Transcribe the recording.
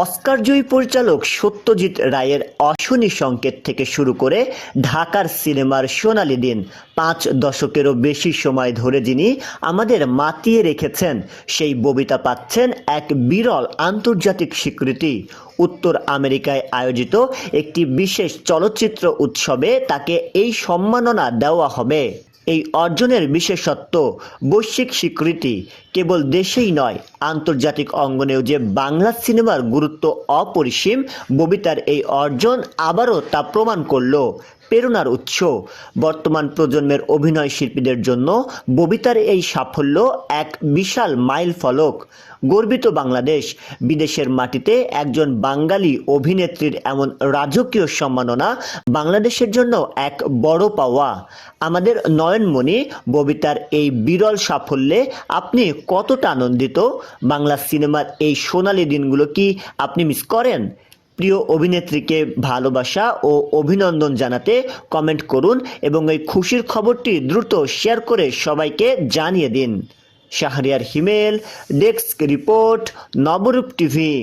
অস্কারজয়ী পরিচালক সত্যজিৎ রায়ের অশনি সংকেত থেকে শুরু করে ঢাকার সিনেমার সোনালি দিন ৫ দশকেরও বেশি সময় ধরে যিনি আমাদের মাতিয়ে রেখেছেন, সেই ববিতা পাচ্ছেন এক বিরল আন্তর্জাতিক স্বীকৃতি। উত্তর আমেরিকায় আয়োজিত একটি বিশেষ চলচ্চিত্র উৎসবে তাকে এই সম্মাননা দেওয়া হবে। এই অর্জনের বিশেষত্ব, বৈশ্বিক স্বীকৃতি। কেবল দেশেই নয়, আন্তর্জাতিক অঙ্গনেও যে বাংলা সিনেমার গুরুত্ব অপরিসীম, ববিতার এই অর্জন আবারও তা প্রমাণ করল। প্রেরণার উৎস বর্তমান প্রজন্মের অভিনয় শিল্পীদের জন্য ববিতার এই সাফল্য এক বিশাল মাইল ফলক। গর্বিত বাংলাদেশ, বিদেশের মাটিতে একজন বাঙালি অভিনেত্রীর এমন রাজকীয় সম্মাননা বাংলাদেশের জন্য এক বড় পাওয়া। আমাদের নয়নমণি ববিতার এই বিরল সাফল্যে আপনি কতটা আনন্দিত? বাংলা সিনেমার এই সোনালি দিনগুলো কি আপনি মিস করেন? প্রিয় অভিনেত্রীকে ভালোবাসা ও অভিনন্দন জানাতে কমেন্ট করুন এবং এই খুশির খবরটি দ্রুত শেয়ার করে সবাইকে জানিয়ে দিন। শাহরিয়ার হিমেল, ডেস্ক রিপোর্ট, নবরূপ টিভি।